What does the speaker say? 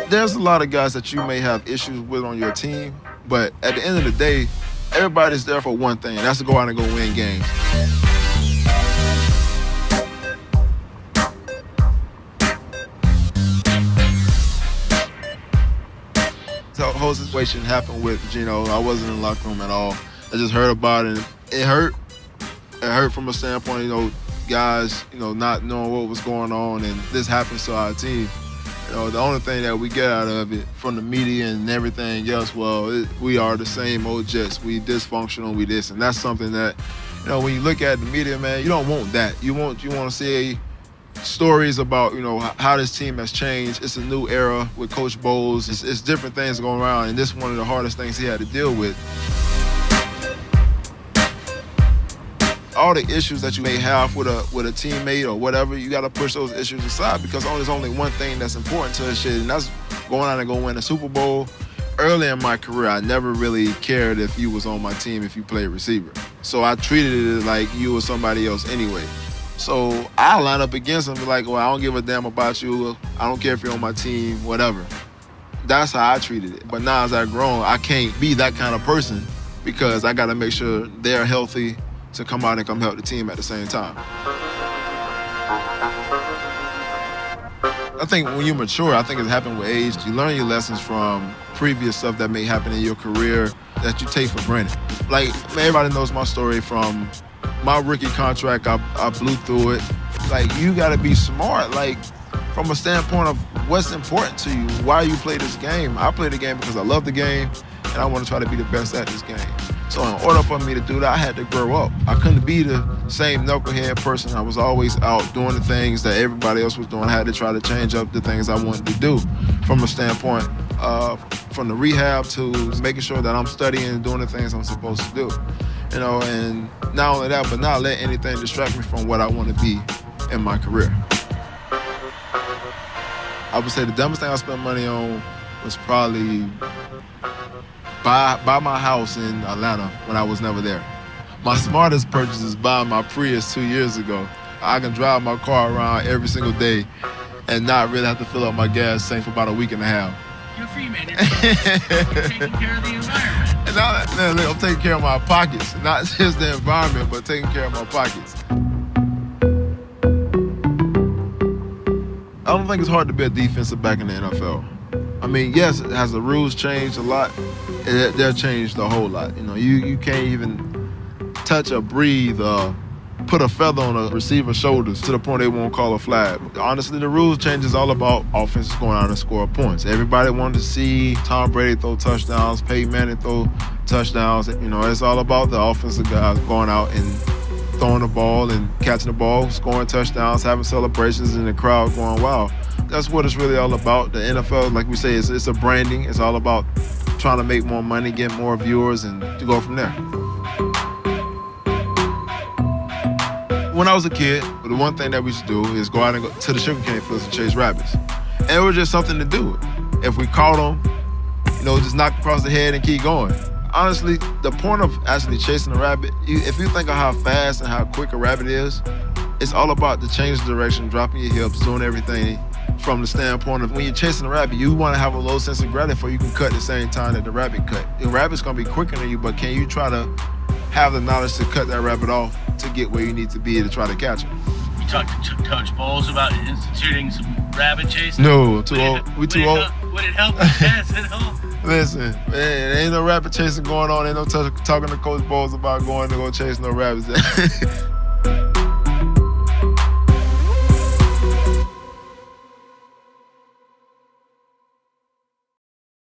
There's a lot of guys that you may have issues with on your team, but at the end of the day, everybody's there for one thing, and that's to go out and go win games. The whole situation happened with Geno. I wasn't in the locker room at all. I just heard about it, and it hurt. It hurt from a standpoint, guys, not knowing what was going on, and this happens to our team. The only thing that we get out of it from the media and everything else, we are the same old Jets. We dysfunctional, we this, and that's something that, when you look at the media, man, you don't want that. You want to see stories about, how this team has changed. It's a new era with Coach Bowles. It's different things going around, and this is one of the hardest things he had to deal with. All the issues that you may have with a teammate or whatever, you got to push those issues aside because there's only one thing that's important to this shit, and that's going out and go win a Super Bowl. Early in my career, I never really cared if you was on my team if you played receiver. So I treated it like you or somebody else anyway. So I line up against them, be like, well, I don't give a damn about you. I don't care if you're on my team, whatever. That's how I treated it. But now as I've grown, I can't be that kind of person because I got to make sure they're healthy to come out and come help the team at the same time. I think when you mature, I think it happened with age. You learn your lessons from previous stuff that may happen in your career that you take for granted. Like, man, everybody knows my story from my rookie contract. I blew through it. Like, you got to be smart, like, from a standpoint of what's important to you, why you play this game. I play the game because I love the game, and I want to try to be the best at this game. So in order for me to do that, I had to grow up. I couldn't be the same knucklehead person. I was always out doing the things that everybody else was doing. I had to try to change up the things I wanted to do from a standpoint from the rehab to making sure that I'm studying and doing the things I'm supposed to do. And not only that, but not let anything distract me from what I want to be in my career. I would say the dumbest thing I spent money on was probably buy my house in Atlanta when I was never there. My smartest purchase is buying my Prius 2 years ago. I can drive my car around every single day and not really have to fill up my gas tank for about a week and a half. You're free, man. You're taking care of the environment. And I'm taking care of my pockets, not just the environment, but taking care of my pockets. I don't think it's hard to be a defensive back in the NFL. I mean, yes, has the rules changed a lot? They're changed a whole lot. You can't even touch or breathe or put a feather on a receiver's shoulders to the point they won't call a flag. Honestly, the rules change is all about offenses going out and score points. Everybody wanted to see Tom Brady throw touchdowns, Peyton Manning throw touchdowns. It's all about the offensive guys going out and throwing the ball and catching the ball, scoring touchdowns, having celebrations, and the crowd going wild. That's what it's really all about. The NFL, like we say, it's a branding. It's all about trying to make more money, get more viewers, and to go from there. When I was a kid, the one thing that we used to do is go out and go to the sugarcane fields and chase rabbits. And it was just something to do. If we caught them, just knock across the head and keep going. Honestly, the point of actually chasing a rabbit, if you think of how fast and how quick a rabbit is, it's all about the change of direction, dropping your hips, doing everything from the standpoint of when you're chasing a rabbit, you want to have a low sense of gravity before you can cut at the same time that the rabbit cut. The rabbit's going to be quicker than you, but can you try to have the knowledge to cut that rabbit off to get where you need to be to try to catch him? You talked to Coach Bowles about instituting some rabbit chasing? No, too old. We too old. Would it help the Jets at home? Listen, man, there ain't no rabbit chasing going on. Ain't no talking to Coach Bowles about going to go chase no rabbits.